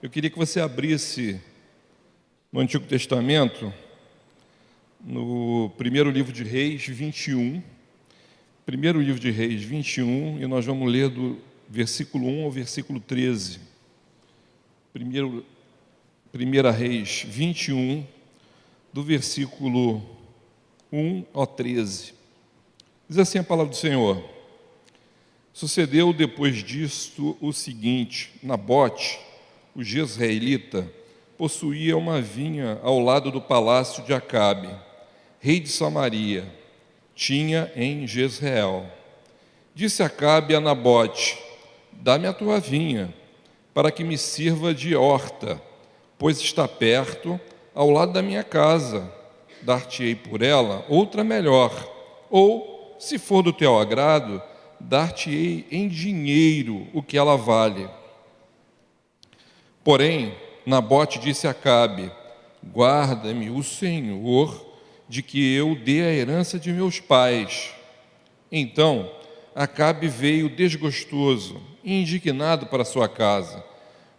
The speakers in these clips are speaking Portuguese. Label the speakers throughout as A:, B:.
A: Eu queria que você abrisse no Antigo Testamento, no primeiro livro de Reis, 21. Primeiro livro de Reis, 21, e nós vamos ler do versículo 1 ao versículo 13. Primeira Reis, 21, do versículo 1 ao 13. Diz assim a palavra do Senhor: Sucedeu depois disto o seguinte: Nabote, o jezreelita, possuía uma vinha ao lado do palácio de Acabe, rei de Samaria, tinha em Jezreel. Disse Acabe a Nabote: Dá-me a tua vinha, para que me sirva de horta, pois está perto, ao lado da minha casa. Dar-te-ei por ela outra melhor, ou, se for do teu agrado, dar-te-ei em dinheiro o que ela vale. Porém, Nabote disse a Acabe: Guarda-me o Senhor de que eu dê a herança de meus pais. Então, Acabe veio desgostoso e indignado para sua casa,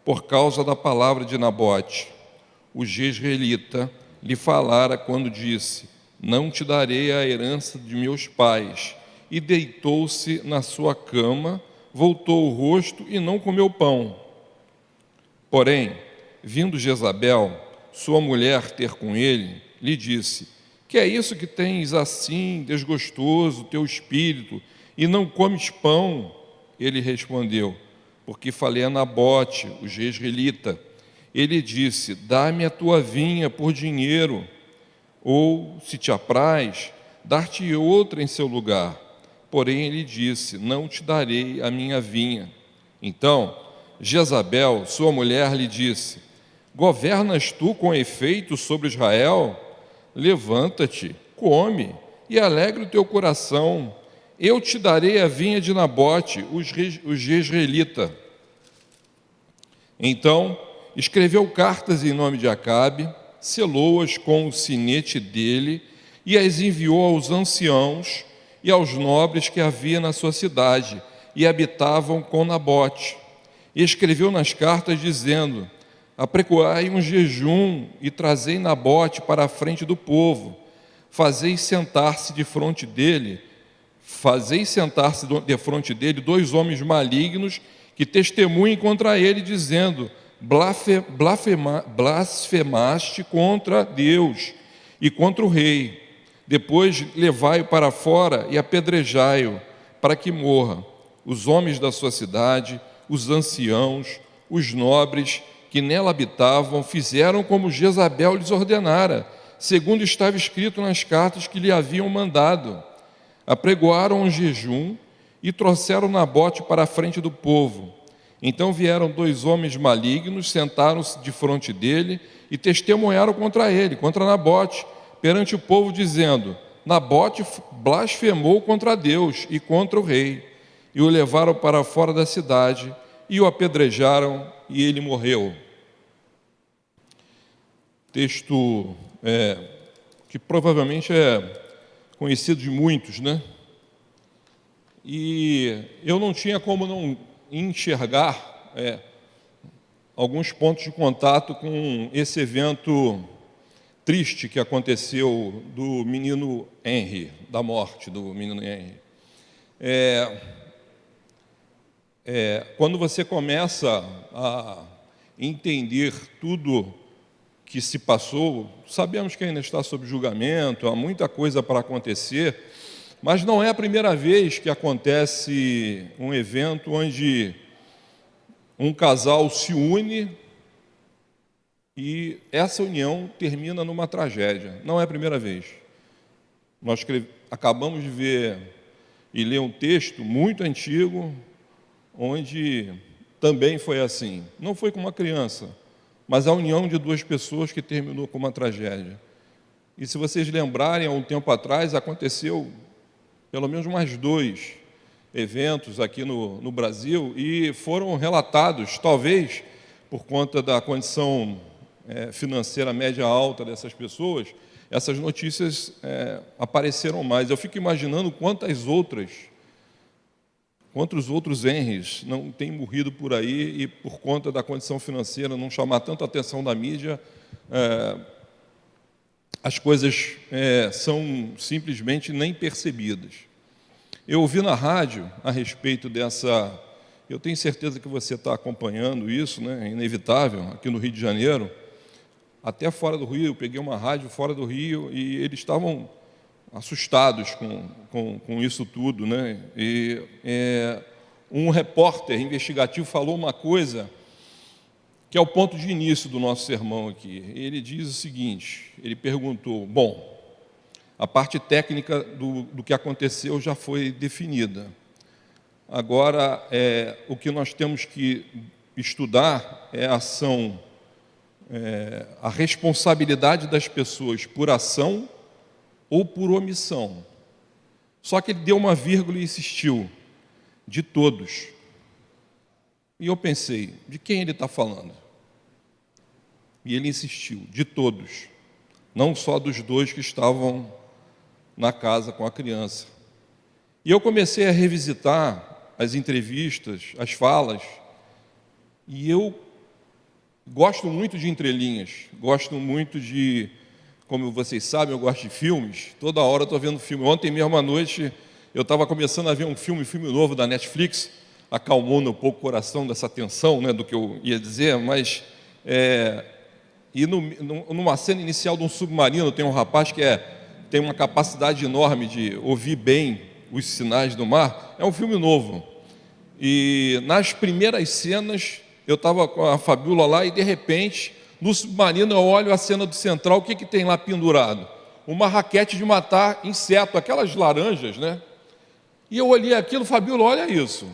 A: por causa da palavra de Nabote, o jezreelita, lhe falara quando disse: Não te darei a herança de meus pais. E deitou-se na sua cama, voltou o rosto e não comeu pão. Porém, vindo Jezabel, sua mulher, ter com ele, lhe disse: Que é isso que tens assim desgostoso teu espírito, e não comes pão? Ele respondeu: Porque falei a Nabote, o jezreelita. Ele disse: Dá-me a tua vinha por dinheiro, ou, se te apraz, dar-te outra em seu lugar. Porém ele disse: Não te darei a minha vinha. Então Jezabel, sua mulher, lhe disse: Governas tu com efeito sobre Israel? Levanta-te, come, e alegra o teu coração. Eu te darei a vinha de Nabote, o jezreelita. Então escreveu cartas em nome de Acabe, selou-as com o sinete dele e as enviou aos anciãos e aos nobres que havia na sua cidade e habitavam com Nabote. E escreveu nas cartas dizendo: Apregoai um jejum e trazei Nabote para a frente do povo. Fazei sentar-se defronte dele dois homens malignos que testemunhem contra ele, dizendo: Blasfemaste contra Deus e contra o rei. Depois levai-o para fora e apedrejai-o, para que morra. Os homens da sua cidade, os anciãos, os nobres que nela habitavam, fizeram como Jezabel lhes ordenara, segundo estava escrito nas cartas que lhe haviam mandado. Apregoaram um jejum e trouxeram Nabote para a frente do povo. Então vieram dois homens malignos, sentaram-se defronte dele e testemunharam contra ele, contra Nabote, perante o povo, dizendo: Nabote blasfemou contra Deus e contra o rei. E o levaram para fora da cidade e o apedrejaram, e ele morreu. Texto que provavelmente é conhecido de muitos, né? E eu não tinha como não enxergar alguns pontos de contato com esse evento triste que aconteceu do menino Henry, da morte do menino Henry. Quando você começa a entender tudo que se passou, sabemos que ainda está sob julgamento, há muita coisa para acontecer, mas não é a primeira vez que acontece um evento onde um casal se une e essa união termina numa tragédia. Não é a primeira vez. Nós acabamos de ver e ler um texto muito antigo, onde também foi assim. Não foi com uma criança, mas a união de duas pessoas que terminou com uma tragédia. E se vocês lembrarem, há um tempo atrás, aconteceu pelo menos mais dois eventos aqui no Brasil, e foram relatados, talvez por conta da condição financeira média alta dessas pessoas, essas notícias apareceram mais. Eu fico imaginando quantos outros Henrys não têm morrido por aí e, por conta da condição financeira, não chamar tanto a atenção da mídia, as coisas são simplesmente nem percebidas. Eu ouvi na rádio a respeito dessa... Eu tenho certeza que você está acompanhando isso, né? É inevitável, aqui no Rio de Janeiro, até fora do Rio. Eu peguei uma rádio fora do Rio e eles estavam assustados com isso tudo, né? E um repórter investigativo falou uma coisa que é o ponto de início do nosso sermão aqui. Ele diz o seguinte, ele perguntou, bom, a parte técnica do que aconteceu já foi definida. Agora, o que nós temos que estudar é a ação, a responsabilidade das pessoas por ação ou por omissão. Só que ele deu uma vírgula e insistiu, de todos. E eu pensei, de quem ele está falando? E ele insistiu, de todos, não só dos dois que estavam na casa com a criança. E eu comecei a revisitar as entrevistas, as falas, e eu gosto muito de entrelinhas, gosto muito de, como vocês sabem, eu gosto de filmes, toda hora eu estou vendo filme. Ontem mesmo à noite eu estava começando a ver um filme novo da Netflix, acalmou um pouco o coração dessa tensão, né, do que eu ia dizer, mas... E numa cena inicial de um submarino, tem um rapaz que tem uma capacidade enorme de ouvir bem os sinais do mar. É um filme novo. E nas primeiras cenas, eu estava com a Fabiola lá e, de repente, no submarino eu olho a cena do central, o que tem lá pendurado? Uma raquete de matar inseto, aquelas laranjas, né? E eu olhei aquilo, Fabiola, olha isso.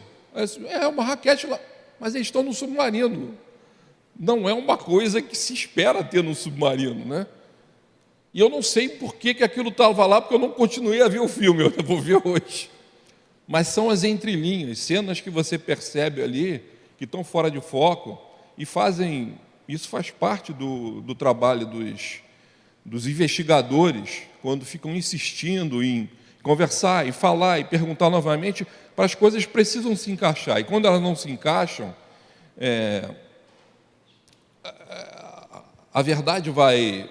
A: É uma raquete lá, mas eles estão no submarino. Não é uma coisa que se espera ter no submarino, né? E eu não sei por que aquilo estava lá, porque eu não continuei a ver o filme, eu vou ver hoje. Mas são as entrelinhas, cenas que você percebe ali, que estão fora de foco, e isso faz parte do trabalho dos investigadores, quando ficam insistindo em conversar, e falar, e perguntar novamente, para as coisas precisam se encaixar. E quando elas não se encaixam, a verdade vai,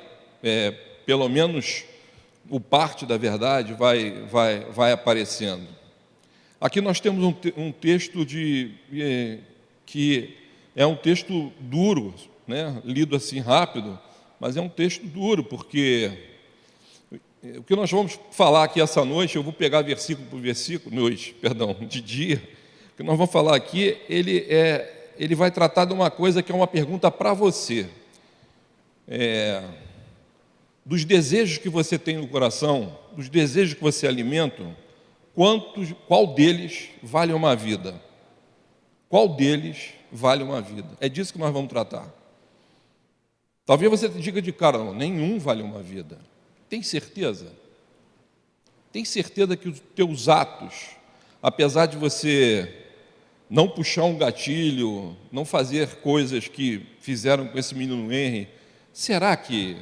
A: pelo menos o parte da verdade vai aparecendo. Aqui nós temos um texto que é um texto duro, né? Lido assim rápido, mas é um texto duro, porque o que nós vamos falar aqui essa noite, eu vou pegar versículo por versículo, de dia, o que nós vamos falar aqui, ele vai tratar de uma coisa que é uma pergunta para você. Dos desejos que você tem no coração, dos desejos que você alimenta, qual deles vale uma vida? Qual deles vale uma vida? É disso que nós vamos tratar. Talvez você diga de cara, não, nenhum vale uma vida. Tem certeza? Tem certeza que os teus atos, apesar de você não puxar um gatilho, não fazer coisas que fizeram com esse menino Henry, será que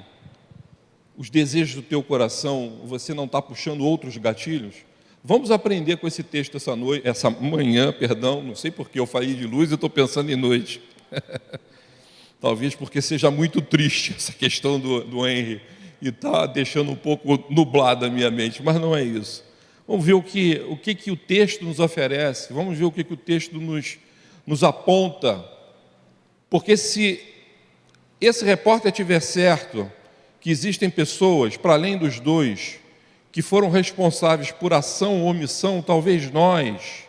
A: os desejos do teu coração, você não está puxando outros gatilhos? Vamos aprender com esse texto essa manhã, não sei porque eu falei de luz e estou pensando em noite. Talvez porque seja muito triste essa questão do Henry e está deixando um pouco nublada a minha mente, mas não é isso. Vamos ver o que o texto nos oferece, vamos ver o que o texto nos aponta, porque se esse repórter tiver certo que existem pessoas, para além dos dois, que foram responsáveis por ação ou omissão, talvez nós,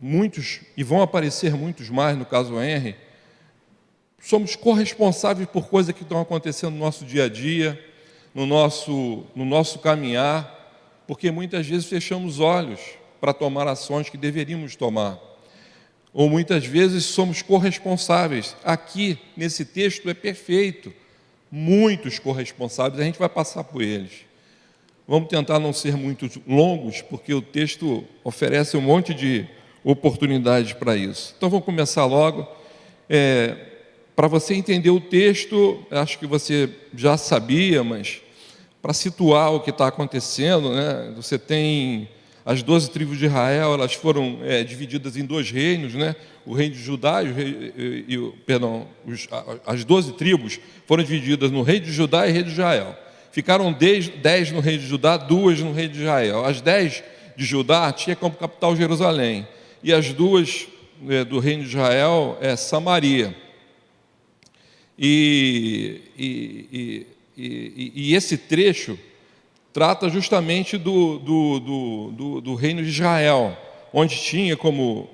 A: muitos, e vão aparecer muitos mais no caso Henry, somos corresponsáveis por coisas que estão acontecendo no nosso dia a dia, no nosso caminhar, porque muitas vezes fechamos os olhos para tomar ações que deveríamos tomar. Ou muitas vezes somos corresponsáveis. Aqui, nesse texto, é perfeito. Muitos corresponsáveis, a gente vai passar por eles. Vamos tentar não ser muito longos, porque o texto oferece um monte de oportunidades para isso. Então, vamos começar logo. Para você entender o texto, acho que você já sabia, mas para situar o que está acontecendo, né, você tem as 12 tribos de Israel, elas foram divididas em dois reinos, né? O reino de Judá as 12 tribos foram divididas no reino de Judá e reino de Israel. Ficaram 10 no reino de Judá, 2 no reino de Israel. As 10 de Judá tinha como capital Jerusalém, e as 2 do reino de Israel Samaria. E esse trecho trata justamente do reino de Israel, onde tinha como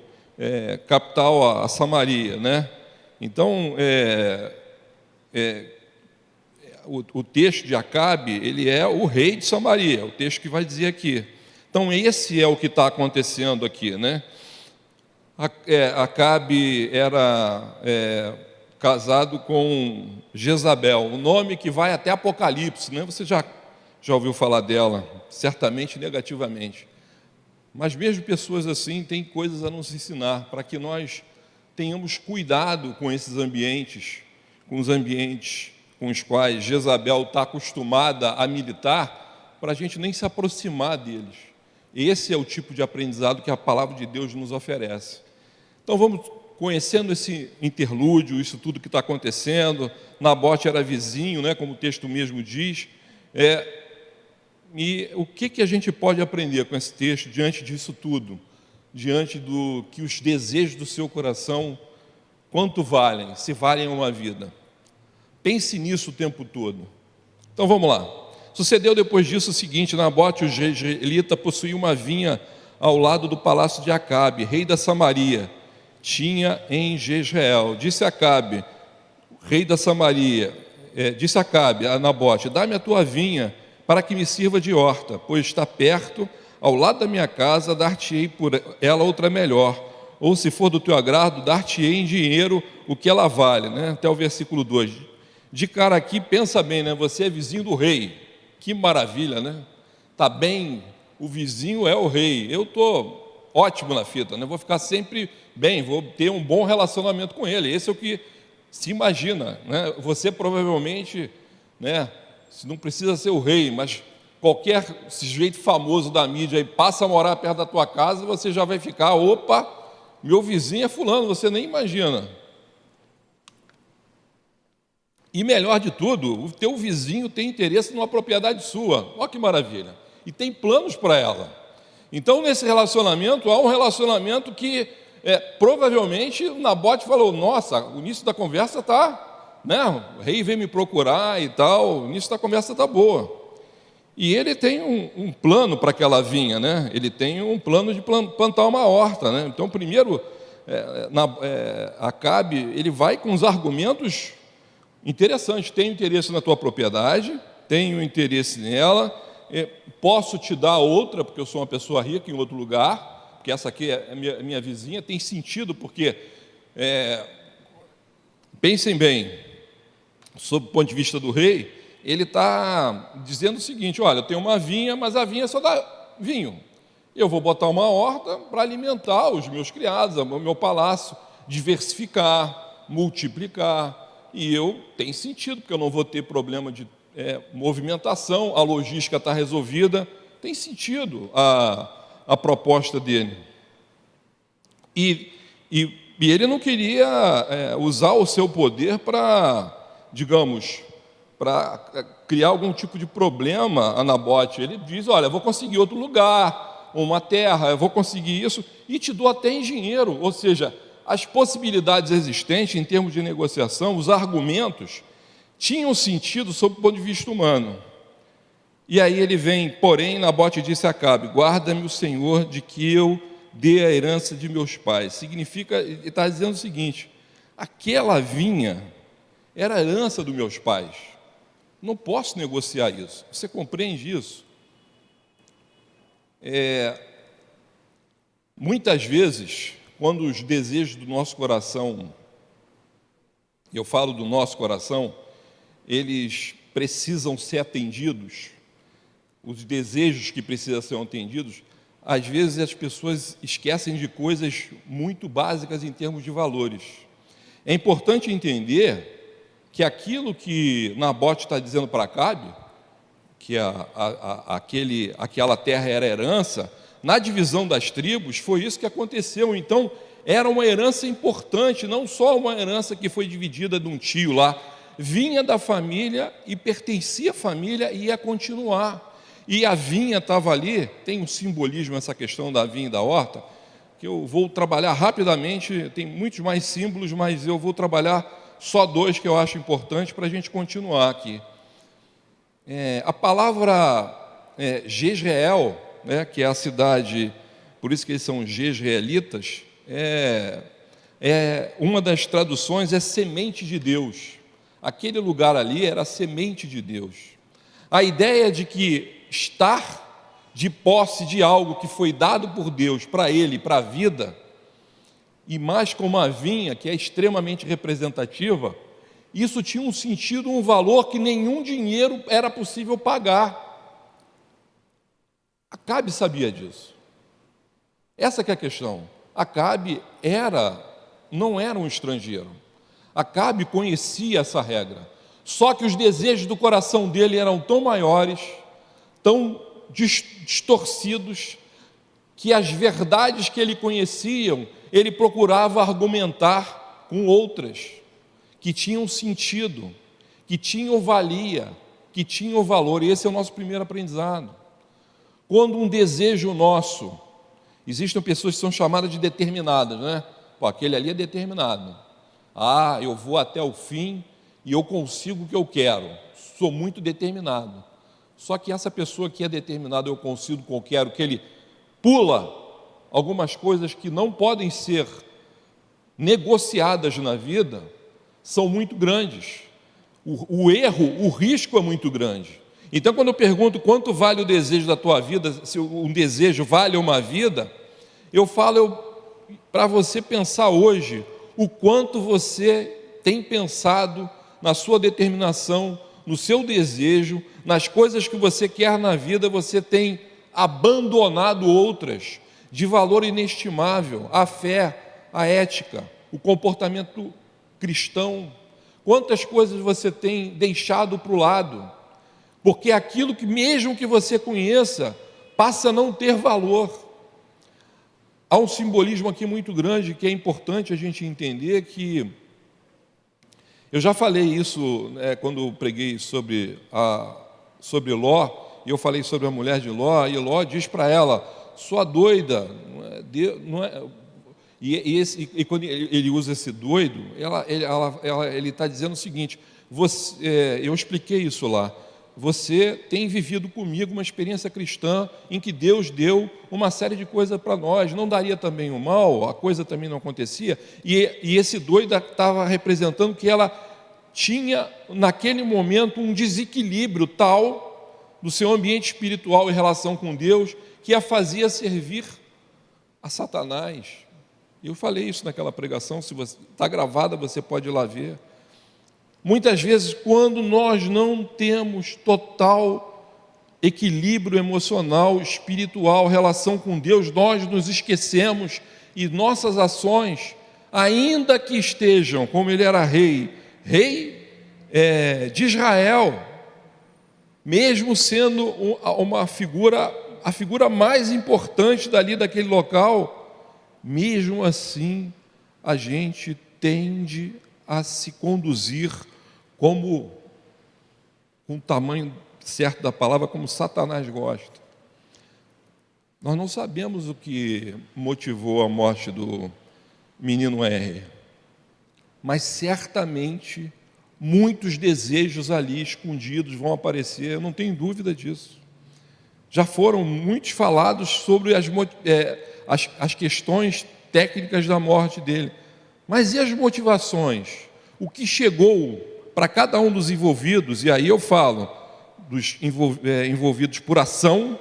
A: capital a Samaria, né? Então, o texto de Acabe, ele é o rei de Samaria, o texto que vai dizer aqui. Então, esse é o que está acontecendo aqui, né? Acabe era casado com Jezabel, um nome que vai até Apocalipse, né? Você já ouviu falar dela, certamente negativamente. Mas mesmo pessoas assim têm coisas a nos ensinar, para que nós tenhamos cuidado com esses ambientes, com os ambientes com os quais Jezabel está acostumada a militar, para a gente nem se aproximar deles. Esse é o tipo de aprendizado que a palavra de Deus nos oferece. Então vamos conhecendo esse interlúdio, isso tudo que está acontecendo. Nabote era vizinho, né, como o texto mesmo diz. E o que a gente pode aprender com esse texto diante disso tudo? Diante do que os desejos do seu coração, quanto valem, se valem uma vida? Pense nisso o tempo todo. Então vamos lá. Sucedeu depois disso o seguinte: Nabote, o jezreelita, possuía uma vinha ao lado do palácio de Acabe, rei da Samaria. Tinha em Jezreel. Disse Acabe, rei da Samaria, disse Acabe a Nabote: dá-me a tua vinha para que me sirva de horta, pois está perto, ao lado da minha casa, dar-te-ei por ela outra melhor, ou se for do teu agrado, dar-te-ei em dinheiro o que ela vale, né? Até o versículo 2. De cara aqui, pensa bem, né? Você é vizinho do rei, que maravilha, né? Está bem, o vizinho é o rei, eu estou ótimo na fita, né? Vou ficar sempre bem, vou ter um bom relacionamento com ele. Esse é o que se imagina, né? Você provavelmente, né, se não precisa ser o rei, mas qualquer sujeito famoso da mídia aí passa a morar perto da tua casa, você já vai ficar: opa, meu vizinho é fulano, você nem imagina. E melhor de tudo, o teu vizinho tem interesse numa propriedade sua. Olha que maravilha. E tem planos para ela. Então, nesse relacionamento, há um relacionamento que provavelmente o Nabote falou: nossa, o início da conversa está, né? O rei veio me procurar e tal, o início da conversa está boa. E ele tem um plano para aquela vinha, né? Ele tem um plano de plantar uma horta, né? Então, primeiro, Acabe, ele vai com os argumentos interessantes: tenho interesse na tua propriedade, tenho interesse nela, posso te dar outra, porque eu sou uma pessoa rica em outro lugar, porque essa aqui é minha vizinha. Tem sentido, porque, pensem bem, sob o ponto de vista do rei, ele está dizendo o seguinte: olha, eu tenho uma vinha, mas a vinha só dá vinho. Eu vou botar uma horta para alimentar os meus criados, o meu palácio, diversificar, multiplicar. E tem sentido, porque eu não vou ter problema de movimentação, a logística está resolvida. Tem sentido a proposta dele. E ele não queria usar o seu poder para, digamos, para criar algum tipo de problema a Nabote. Ele diz: olha, eu vou conseguir outro lugar, uma terra, eu vou conseguir isso, e te dou até em dinheiro. Ou seja, as possibilidades existentes em termos de negociação, os argumentos, tinham sentido sob o ponto de vista humano. E aí ele vem: porém, Nabote disse a Acabe: guarda-me o Senhor de que eu dê a herança de meus pais. Significa, ele está dizendo o seguinte: aquela vinha era a herança dos meus pais, não posso negociar isso. Você compreende isso? Muitas vezes, quando os desejos do nosso coração, eu falo do nosso coração, eles precisam ser atendidos, os desejos que precisam ser atendidos, às vezes as pessoas esquecem de coisas muito básicas em termos de valores. É importante entender que aquilo que Nabote está dizendo para Acabe, que aquela terra era herança, na divisão das tribos, foi isso que aconteceu. Então, era uma herança importante, não só uma herança que foi dividida de um tio lá, vinha da família e pertencia à família e ia continuar. E a vinha estava ali, tem um simbolismo essa questão da vinha e da horta, que eu vou trabalhar rapidamente, tem muitos mais símbolos, mas eu vou trabalhar só dois que eu acho importantes para a gente continuar aqui. A palavra Jezreel, que é a cidade, por isso que eles são jezreelitas, uma das traduções é semente de Deus. Aquele lugar ali era a semente de Deus. A ideia de que estar de posse de algo que foi dado por Deus para ele, para a vida, e mais como a vinha, que é extremamente representativa, isso tinha um sentido, um valor que nenhum dinheiro era possível pagar. Acabe sabia disso. Essa que é a questão. Acabe não era um estrangeiro. Acabe conhecia essa regra. Só que os desejos do coração dele eram tão maiores, tão distorcidos, que as verdades que ele conhecia, ele procurava argumentar com outras, que tinham sentido, que tinham valia, que tinham valor. E esse é o nosso primeiro aprendizado. Quando um desejo nosso, existem pessoas que são chamadas de determinadas, né? Pô, aquele ali é determinado. Eu vou até o fim e eu consigo o que eu quero. Sou muito determinado. Só que essa pessoa que é determinada, eu consigo o que eu quero, que ele pula algumas coisas que não podem ser negociadas na vida, são muito grandes. O erro, o risco é muito grande. Então, quando eu pergunto quanto vale o desejo da tua vida, se um desejo vale uma vida, eu falo para você pensar hoje o quanto você tem pensado na sua determinação, no seu desejo, nas coisas que você quer na vida, você tem abandonado outras de valor inestimável, a fé, a ética, o comportamento cristão. Quantas coisas você tem deixado para o lado, porque aquilo que mesmo que você conheça, passa a não ter valor. Há um simbolismo aqui muito grande que é importante a gente entender, que eu já falei isso quando preguei sobre Ló, e eu falei sobre a mulher de Ló, e Ló diz para ela: sua doida, e quando ele usa esse doido, ele está dizendo o seguinte: eu expliquei isso lá, você tem vivido comigo uma experiência cristã em que Deus deu uma série de coisas para nós, não daria também o mal, a coisa também não acontecia, e esse doido estava representando que ela tinha naquele momento um desequilíbrio tal do seu ambiente espiritual em relação com Deus, que a fazia servir a Satanás. Eu falei isso naquela pregação, se está gravada, você pode ir lá ver. Muitas vezes, quando nós não temos total equilíbrio emocional, espiritual, relação com Deus, nós nos esquecemos e nossas ações, ainda que estejam, como ele era rei de Israel, mesmo sendo a figura mais importante daquele local, mesmo assim, a gente tende a se conduzir com o tamanho certo da palavra, como Satanás gosta. Nós não sabemos o que motivou a morte do menino R, mas certamente muitos desejos ali escondidos vão aparecer, eu não tenho dúvida disso. Já foram muitos falados sobre as questões técnicas da morte dele, mas e as motivações? O que chegou para cada um dos envolvidos, e aí eu falo dos envolvidos por ação,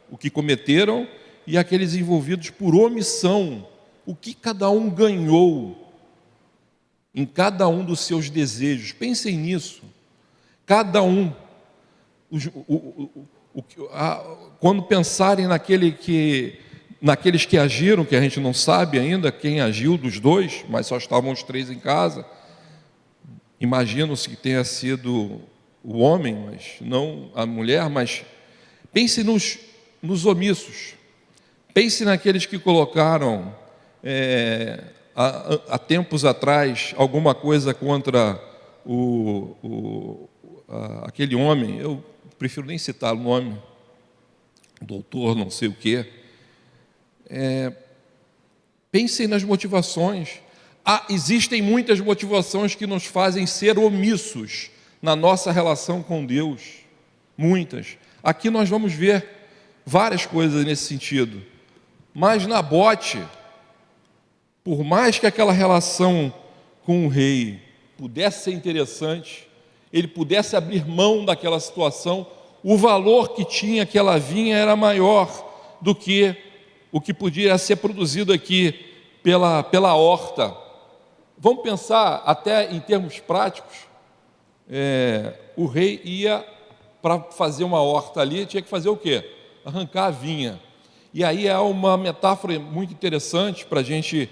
A: o que cometeram, e aqueles envolvidos por omissão, o que cada um ganhou em cada um dos seus desejos. Pensem nisso. Cada um, quando pensarem naqueles que agiram, que a gente não sabe ainda quem agiu dos dois, mas só estavam os três em casa, imagino-se que tenha sido o homem, mas não a mulher, mas pense nos omissos.
B: Pense naqueles que colocaram, há tempos atrás, alguma coisa contra aquele homem, eu prefiro nem citar o nome, doutor não sei o quê. Pensem nas motivações. Existem muitas motivações que nos fazem ser omissos na nossa relação com Deus. Muitas. Aqui nós vamos ver várias coisas nesse sentido. Mas Nabote, por mais que aquela relação com o rei pudesse ser interessante, ele pudesse abrir mão daquela situação, o valor que tinha aquela vinha era maior do que o que podia ser produzido aqui pela horta. Vamos pensar até em termos práticos. O rei ia para fazer uma horta ali, tinha que fazer o quê? Arrancar a vinha. E aí é uma metáfora muito interessante para a gente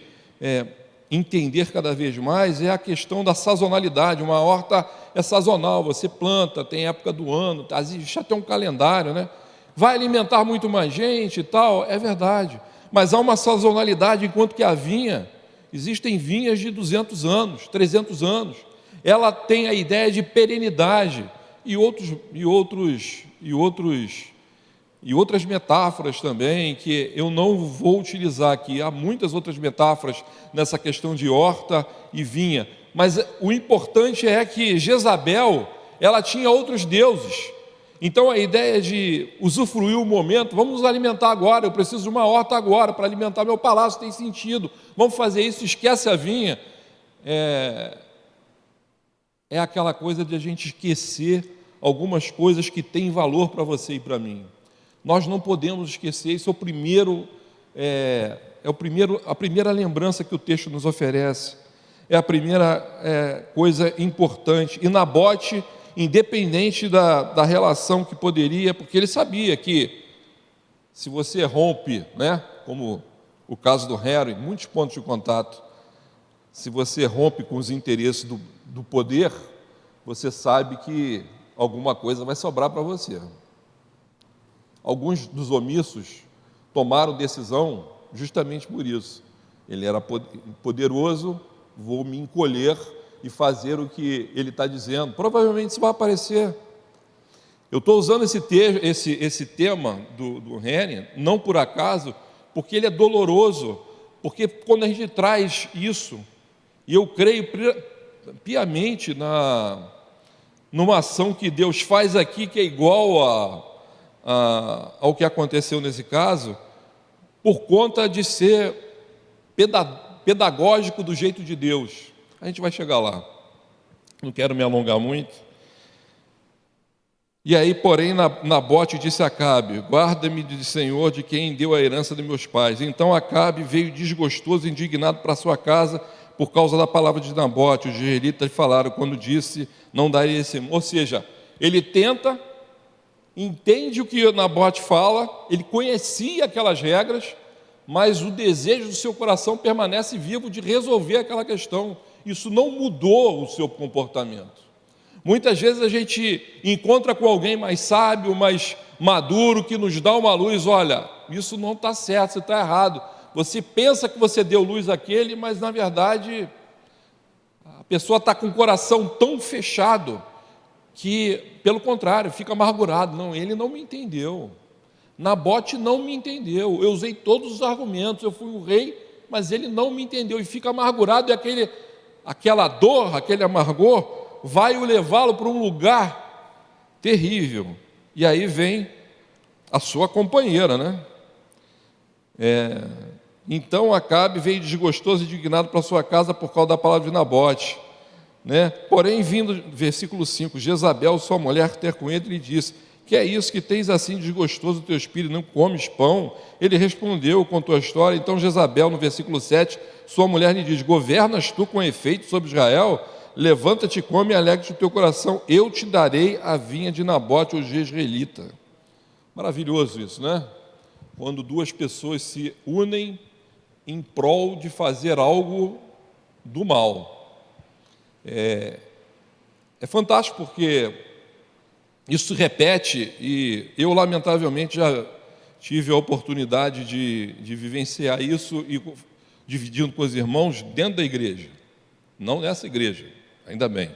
B: entender cada vez mais, é a questão da sazonalidade. Uma horta é sazonal, você planta, tem época do ano, existe até um calendário, né? Vai alimentar muito mais gente e tal, é verdade. Mas há uma sazonalidade, enquanto que a vinha, existem vinhas de 200 anos, 300 anos. Ela tem a ideia de perenidade e outras metáforas também, que eu não vou utilizar aqui. Há muitas outras metáforas nessa questão de horta e vinha. Mas o importante é que Jezabel, ela tinha outros deuses. Então a ideia de usufruir o momento, vamos nos alimentar agora, eu preciso de uma horta agora para alimentar meu palácio, tem sentido. Vamos fazer isso, esquece a vinha. É aquela coisa de a gente esquecer algumas coisas que têm valor para você e para mim. Nós não podemos esquecer, isso é a primeira lembrança que o texto nos oferece, é a primeira coisa importante. E Nabote, independente da relação que poderia, porque ele sabia que se você rompe, né, como o caso do Harry, muitos pontos de contato, se você rompe com os interesses do poder, você sabe que alguma coisa vai sobrar para você. Alguns dos omissos tomaram decisão justamente por isso. Ele era poderoso, vou me encolher e fazer o que ele está dizendo. Provavelmente isso vai aparecer. Eu estou usando esse tema do Henry, não por acaso, porque ele é doloroso, porque quando a gente traz isso, e eu creio piamente numa ação que Deus faz aqui, que é igual ao que aconteceu nesse caso, por conta de ser pedagógico do jeito de Deus. A gente vai chegar lá, não quero me alongar muito. E aí, porém, Nabote disse a Acabe: guarda-me, Senhor, de quem deu a herança de meus pais. Então Acabe veio desgostoso e indignado para sua casa por causa da palavra de Nabote. Os israelitas falaram quando disse: não darei esse. Ou seja, ele entende o que Nabote fala, ele conhecia aquelas regras, mas o desejo do seu coração permanece vivo de resolver aquela questão. Isso não mudou o seu comportamento. Muitas vezes a gente encontra com alguém mais sábio, mais maduro, que nos dá uma luz: olha, isso não está certo, você está errado. Você pensa que você deu luz àquele, mas na verdade a pessoa está com o coração tão fechado que, pelo contrário, fica amargurado. Não, ele não me entendeu. Nabote não me entendeu. Eu usei todos os argumentos, eu fui o rei, mas ele não me entendeu. E fica amargurado, e aquela dor, aquele amargor, vai o levá-lo para um lugar terrível. E aí vem a sua companheira, né? Então Acabe veio desgostoso e indignado para sua casa por causa da palavra de Nabote, né? Porém, vindo, versículo 5, Jezabel, sua mulher, ter com ele, lhe disse: que é isso que tens assim desgostoso o teu espírito, não comes pão? Ele respondeu, contou a história. Então Jezabel, no versículo 7, sua mulher lhe diz: governas tu com efeito sobre Israel? Levanta-te, come e alegre-te o teu coração, eu te darei a vinha de Nabote, o jezreelita. Maravilhoso isso, né? Quando duas pessoas se unem em prol de fazer algo do mal. É fantástico, porque isso se repete, e eu lamentavelmente já
A: tive a oportunidade de vivenciar isso e dividindo com os irmãos dentro da igreja. Não nessa igreja, ainda bem,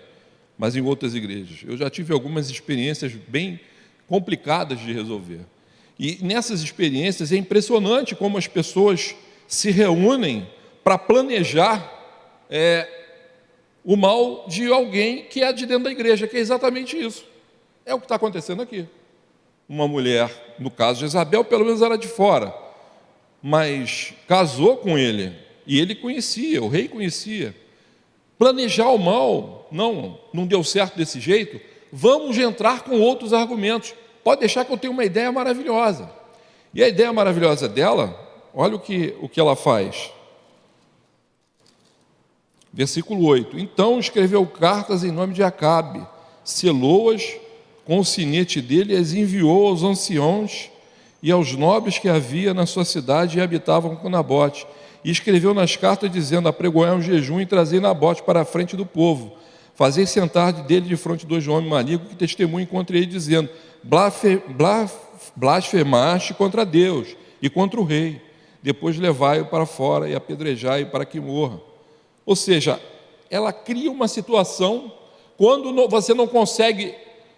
A: mas em outras igrejas. Eu já tive algumas experiências bem complicadas de resolver. E nessas experiências é impressionante como as pessoas se reúnem para planejar o mal de alguém que é de dentro da igreja, que é exatamente isso. É o que está acontecendo aqui. Uma mulher, no caso de Isabel, pelo menos era de fora, mas casou com ele, e ele conhecia, o rei conhecia. Planejar o mal, não deu certo desse jeito, vamos entrar com outros argumentos. Pode deixar que eu tenho uma ideia maravilhosa. E a ideia maravilhosa dela, olha o que ela faz. Versículo 8. Então escreveu cartas em nome de Acabe, selou-as com o sinete dele e as enviou aos anciãos e aos nobres que havia na sua cidade e habitavam com Nabote. E escreveu nas cartas dizendo: apregoai um jejum e trazei Nabote para a frente do povo. Fazei sentar dele de fronte 2 homens malignos que testemunhem contra ele, dizendo: blasfemaste contra Deus e contra o rei. Depois levai-o para fora e apedrejai-o para que morra. Ou seja, ela cria uma situação, quando você não consegue,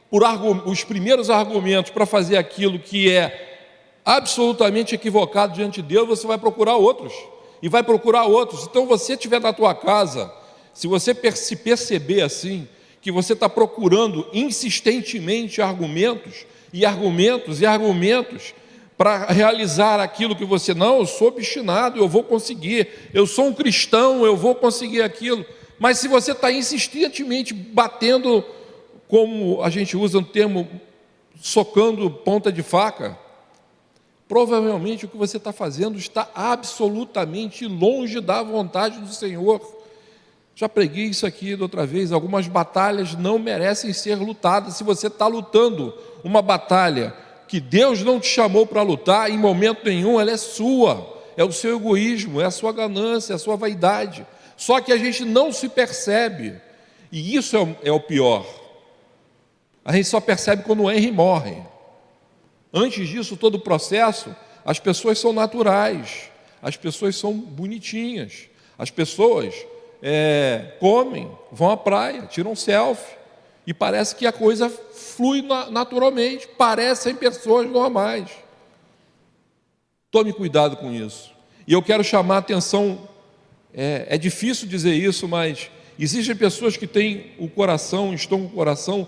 A: por os primeiros argumentos, para fazer aquilo que é absolutamente equivocado diante de Deus, você vai procurar outros, e vai procurar outros. Então, você estiver na tua casa, se você se perceber assim, que você está procurando insistentemente argumentos, e argumentos, e argumentos, para realizar aquilo que você, não, eu sou obstinado, eu vou conseguir, eu sou um cristão, eu vou conseguir aquilo. Mas se você está insistentemente batendo, como a gente usa o termo, socando ponta de faca, provavelmente o que você está fazendo está absolutamente longe da vontade do Senhor. Já preguei isso aqui da outra vez, algumas batalhas não merecem ser lutadas. Se você está lutando uma batalha que Deus não te chamou para lutar, em momento nenhum, ela é sua, é o seu egoísmo, é a sua ganância, é a sua vaidade. Só que a gente não se percebe, e isso é o pior. A gente só percebe quando o Henry morre. Antes disso, todo o processo, as pessoas são naturais, as pessoas são bonitinhas, as pessoas comem, vão à praia, tiram selfie, e parece que a coisa flui naturalmente, parecem pessoas normais. Tome cuidado com isso. E eu quero chamar a atenção, é difícil dizer isso, mas existem pessoas que têm o coração, estão com o coração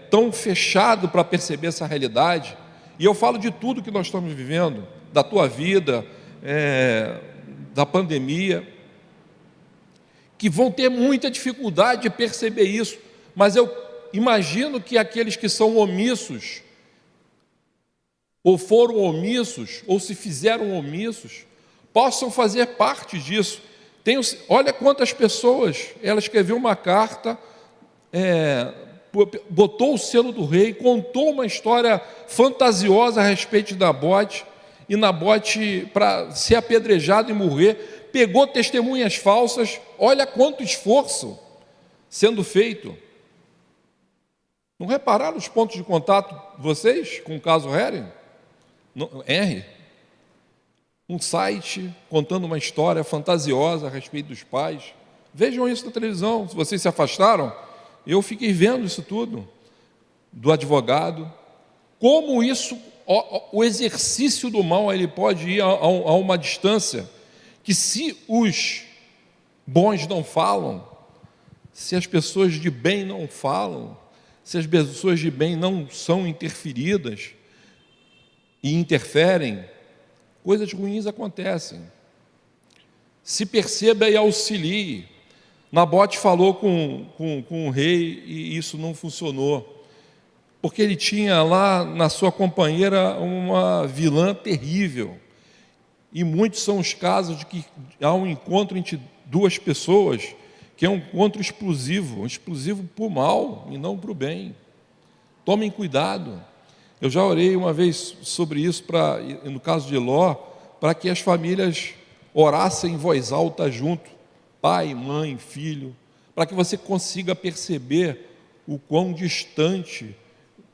A: tão fechado para perceber essa realidade, e eu falo de tudo que nós estamos vivendo, da tua vida, da pandemia, que vão ter muita dificuldade de perceber isso, mas eu imagino que aqueles que são omissos, ou foram omissos, ou se fizeram omissos, possam fazer parte disso. Olha quantas pessoas, ela escreveu uma carta, botou o selo do rei, contou uma história fantasiosa a respeito de Nabote, e Nabote, para ser apedrejado e morrer, pegou testemunhas falsas. Olha quanto esforço sendo feito. Não repararam os pontos de contato, vocês, com o caso Henry? Um site contando uma história fantasiosa a respeito dos pais. Vejam isso na televisão. Se vocês se afastaram, eu fiquei vendo isso tudo, do advogado. Como isso, o exercício do mal, ele pode ir a uma distância que, se os bons não falam, se as pessoas de bem não falam, se as pessoas de bem não são interferidas e interferem, coisas ruins acontecem. Se perceba e auxilie. Nabote falou com o rei e isso não funcionou, porque ele tinha lá na sua companheira uma vilã terrível. E muitos são os casos de que há um encontro entre duas pessoas que é um encontro explosivo para o mal e não para o bem. Tomem cuidado. Eu já orei uma vez sobre isso, no caso de Ló, para que as famílias orassem em voz alta junto, pai, mãe, filho, para que você consiga perceber o quão distante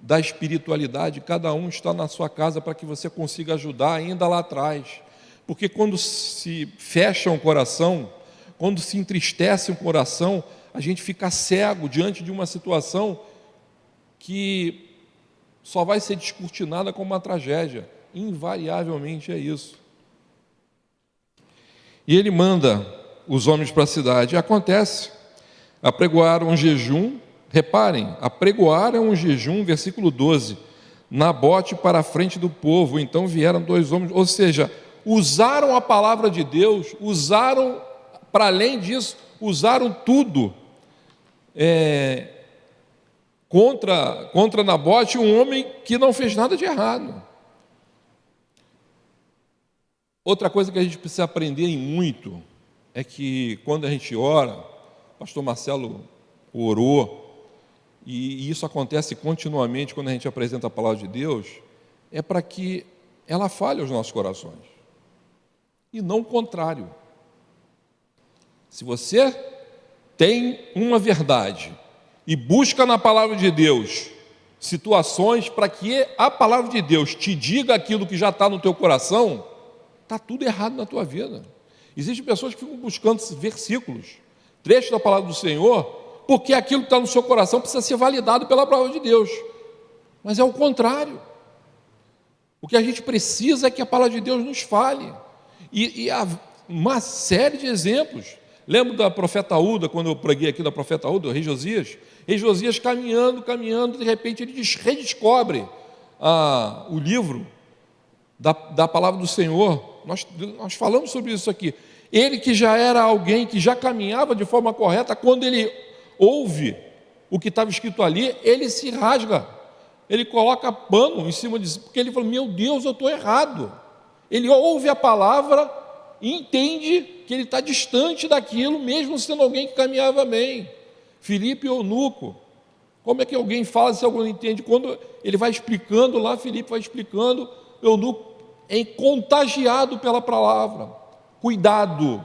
B: da espiritualidade, cada um está na sua casa para que você consiga ajudar ainda lá atrás. Porque quando se fecha um coração, quando se entristece um coração, a gente fica cego diante de uma situação que só vai ser descortinada como uma tragédia. Invariavelmente é isso. E ele manda os homens para a cidade. Acontece, apregoaram um jejum, reparem, apregoaram um jejum, versículo 12, Nabote para a frente do povo, então vieram 2 homens, ou seja, usaram a palavra de Deus, usaram, para além disso, usaram tudo contra Nabote, um homem que não fez nada de errado. Outra coisa que a gente precisa aprender e muito é que quando a gente ora, o pastor Marcelo orou, e isso acontece continuamente quando a gente apresenta a palavra de Deus, é para que ela fale aos nossos corações, e não o contrário. Se você tem uma verdade e busca na palavra de Deus situações para que a palavra de Deus te diga aquilo que já está no teu coração, está tudo errado na tua vida. Existem pessoas que ficam buscando versículos, trechos da palavra do Senhor, porque aquilo que está no seu coração precisa ser validado pela palavra de Deus. Mas é o contrário. O que a gente precisa é que a palavra de Deus nos fale. E há uma série de exemplos. Lembro da profeta Uda, quando eu preguei aqui da profeta Uda, o rei Josias. Rei Josias caminhando, de repente ele redescobre o livro da palavra do Senhor. Nós falamos sobre isso aqui. Ele que já era alguém que já caminhava de forma correta, quando ele ouve o que estava escrito ali, ele se rasga, ele coloca pano em cima disso, porque ele fala, meu Deus, eu estou errado. Ele ouve a palavra e entende que ele está distante daquilo, mesmo sendo alguém que caminhava bem. Filipe e Eunuco, como é que alguém fala se alguém não entende? Quando ele vai explicando lá, Filipe vai explicando, Eunuco é contagiado pela palavra. Cuidado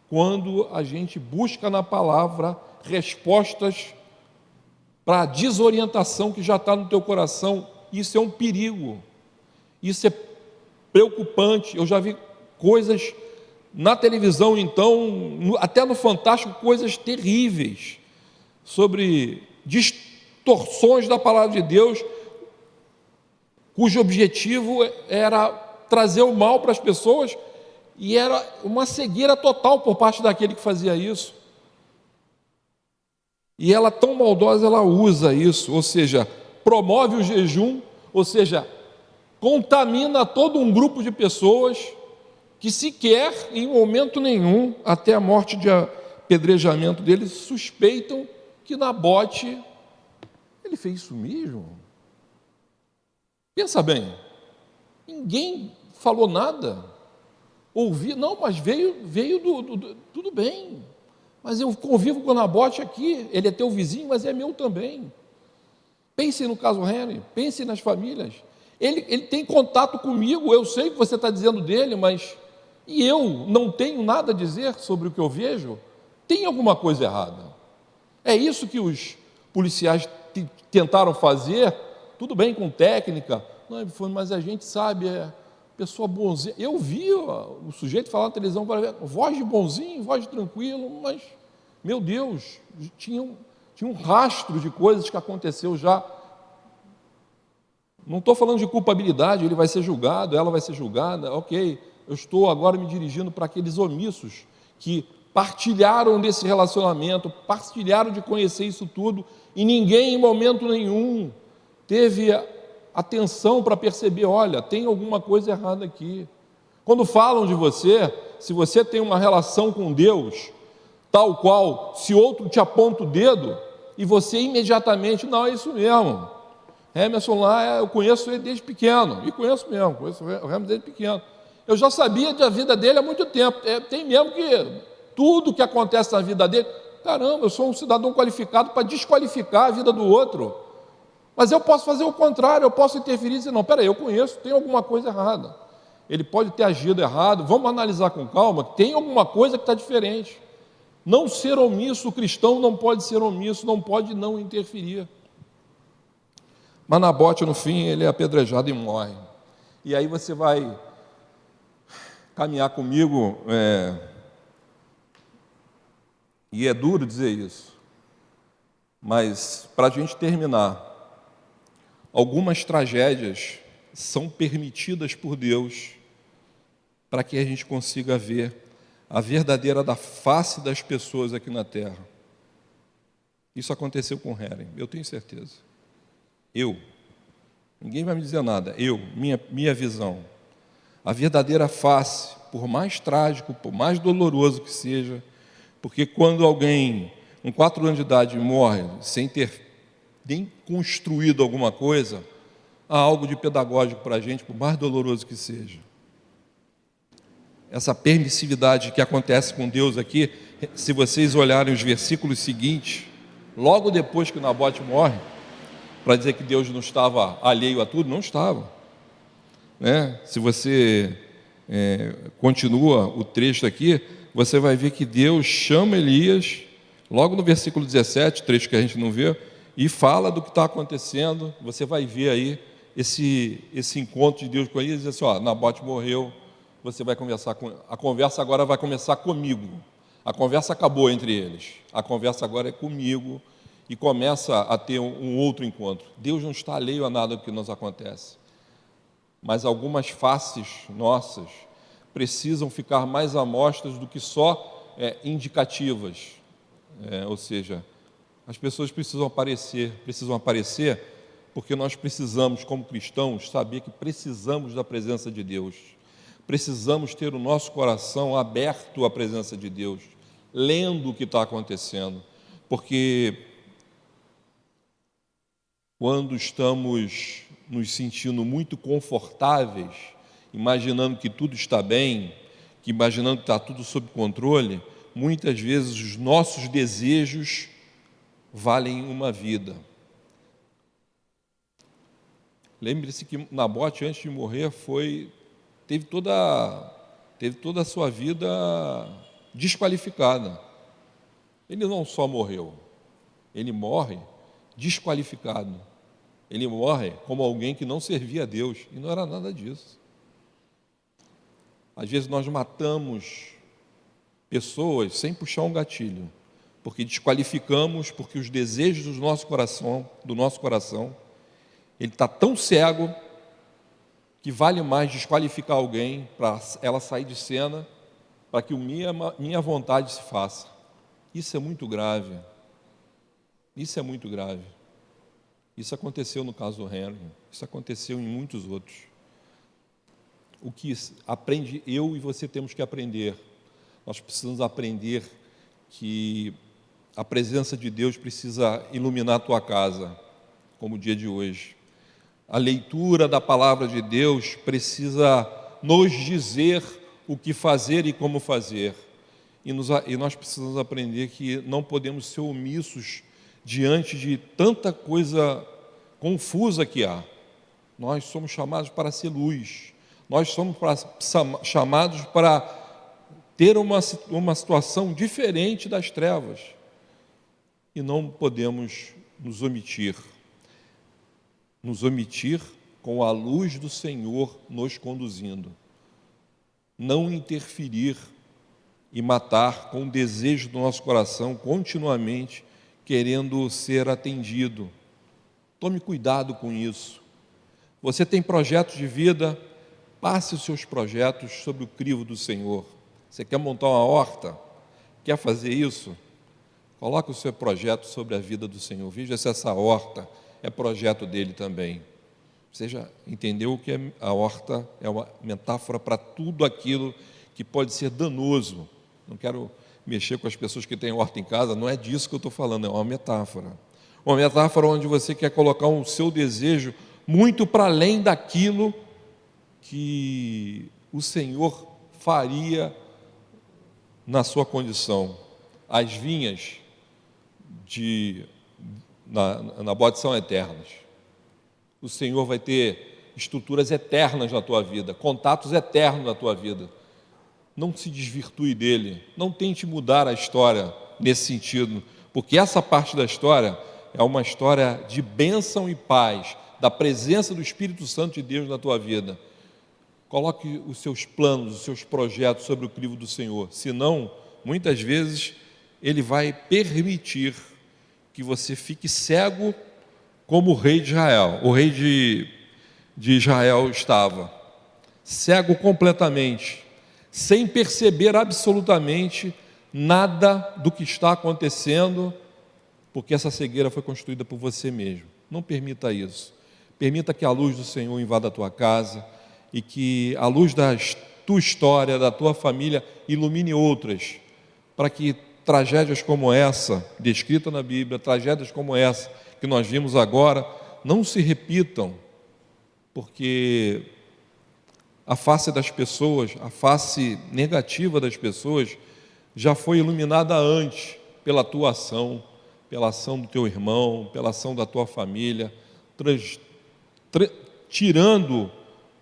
B: quando a gente busca na palavra respostas para a desorientação que já está no teu coração. Isso é um perigo, isso é preocupante. Eu já vi coisas na televisão, então, até no Fantástico, coisas terríveis sobre distorções da palavra de Deus, cujo objetivo era trazer o mal para as pessoas, e era uma cegueira total por parte daquele que fazia isso. E ela, tão maldosa, ela usa isso, ou seja, promove o jejum, ou seja, contamina todo um grupo de pessoas que sequer, em momento nenhum, até a morte de apedrejamento deles, suspeitam que Nabote, ele fez isso mesmo? Pensa bem, ninguém falou nada, não, mas veio tudo bem, mas eu convivo com Nabote aqui, ele é teu vizinho, mas é meu também. Pense no caso Henry, pense nas famílias, ele tem contato comigo, eu sei o que você está dizendo dele, mas e eu não tenho nada a dizer sobre o que eu vejo? Tem alguma coisa errada. É isso que os policiais tentaram fazer, tudo bem com técnica, não, mas a gente sabe, pessoa bonzinha. Eu vi o sujeito falar na televisão, voz de bonzinho, voz de tranquilo, mas, meu Deus, tinha um rastro de coisas que aconteceu já. Não estou falando de culpabilidade, ele vai ser julgado, ela vai ser julgada, ok. Eu estou agora me dirigindo para aqueles omissos que partilharam desse relacionamento, partilharam de conhecer isso tudo, e ninguém, em momento nenhum, teve atenção para perceber, olha, tem alguma coisa errada aqui. Quando falam de você, se você tem uma relação com Deus, tal qual, se outro te aponta o dedo, e você imediatamente, não, é isso mesmo. Emerson lá, eu conheço ele desde pequeno, e conheço mesmo, conheço o Emerson desde pequeno. Eu já sabia da vida dele há muito tempo. Tem mesmo que tudo que acontece na vida dele, caramba, eu sou um cidadão qualificado para desqualificar a vida do outro. Mas eu posso fazer o contrário, eu posso interferir e dizer, não, peraí, eu conheço, tem alguma coisa errada. Ele pode ter agido errado, vamos analisar com calma, tem alguma coisa que está diferente. Não ser omisso, o cristão não pode ser omisso, não pode não interferir. Mas Nabote, no fim, ele é apedrejado e morre. E aí você vai caminhar comigo, e é duro dizer isso, mas para a gente terminar, algumas tragédias são permitidas por Deus para que a gente consiga ver a verdadeira da face das pessoas aqui na terra. Isso aconteceu com Heren, eu tenho certeza. Ninguém vai me dizer nada, minha visão. A verdadeira face, por mais trágico, por mais doloroso que seja, porque quando alguém com 4 anos de idade morre sem ter nem construído alguma coisa, há algo de pedagógico para a gente, por mais doloroso que seja. Essa permissividade que acontece com Deus aqui, se vocês olharem os versículos seguintes, logo depois que Nabote morre, para dizer que Deus não estava alheio a tudo, não estava. Se você continua o trecho aqui, você vai ver que Deus chama Elias, logo no versículo 17, trecho que a gente não vê, e fala do que está acontecendo. Você vai ver aí esse encontro de Deus com Elias, e diz assim, Nabote morreu, você vai conversar com... A conversa agora vai começar comigo. A conversa acabou entre eles. A conversa agora é comigo, e começa a ter um outro encontro. Deus não está alheio a nada do que nos acontece. Mas algumas faces nossas precisam ficar mais à mostra do que só indicativas. Ou seja, as pessoas precisam aparecer porque nós precisamos, como cristãos, saber que precisamos da presença de Deus. Precisamos ter o nosso coração aberto à presença de Deus, lendo o que está acontecendo, porque quando estamos nos sentindo muito confortáveis, imaginando que tudo está bem, imaginando que está tudo sob controle, muitas vezes os nossos desejos valem uma vida. Lembre-se que Nabote, antes de morrer, teve toda a sua vida desqualificada. Ele não só morreu, ele morre desqualificado. Ele morre como alguém que não servia a Deus, e não era nada disso. Às vezes nós matamos pessoas sem puxar um gatilho, porque desqualificamos, porque os desejos do nosso coração, ele está tão cego que vale mais desqualificar alguém para ela sair de cena, para que minha vontade se faça. Isso é muito grave. Isso é muito grave. Isso aconteceu no caso do Henry, isso aconteceu em muitos outros. O que aprende eu e você temos que aprender? Nós precisamos aprender que a presença de Deus precisa iluminar a tua casa, como o dia de hoje. A leitura da palavra de Deus precisa nos dizer o que fazer e como fazer. E nós precisamos aprender que não podemos ser omissos diante de tanta coisa confusa que há. Nós somos chamados para ser luz. Nós somos chamados para ter uma situação diferente das trevas. E não podemos nos omitir com a luz do Senhor nos conduzindo. Não interferir e matar com o desejo do nosso coração continuamente querendo ser atendido. Tome cuidado com isso. Você tem projetos de vida, passe os seus projetos sobre o crivo do Senhor. Você quer montar uma horta? Quer fazer isso? Coloque o seu projeto sobre a vida do Senhor. Veja se essa horta é projeto dele também. Você já entendeu que a horta é uma metáfora para tudo aquilo que pode ser danoso. Não quero mexer com as pessoas que têm horta em casa, não é disso que eu estou falando, é uma metáfora. Uma metáfora onde você quer colocar o seu desejo muito para além daquilo que o Senhor faria na sua condição. As vinhas na bote são eternas. O Senhor vai ter estruturas eternas na tua vida, contatos eternos na tua vida. Não se desvirtue dele, não tente mudar a história nesse sentido, porque essa parte da história é uma história de bênção e paz, da presença do Espírito Santo de Deus na tua vida. Coloque os seus planos, os seus projetos sobre o crivo do Senhor. Senão, muitas vezes, Ele vai permitir que você fique cego como o rei de Israel. O rei de Israel estava cego completamente, sem perceber absolutamente nada do que está acontecendo, porque essa cegueira foi construída por você mesmo. Não permita isso. Permita que a luz do Senhor invada a tua casa e que a luz da tua história, da tua família, ilumine outras, para que tragédias como essa, descrita na Bíblia, tragédias como essa que nós vimos agora, não se repitam, porque a face das pessoas, a face negativa das pessoas, já foi iluminada antes pela tua ação, pela ação do teu irmão, pela ação da tua família, tirando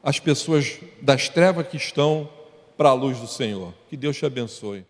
B: as pessoas das trevas que estão para a luz do Senhor. Que Deus te abençoe.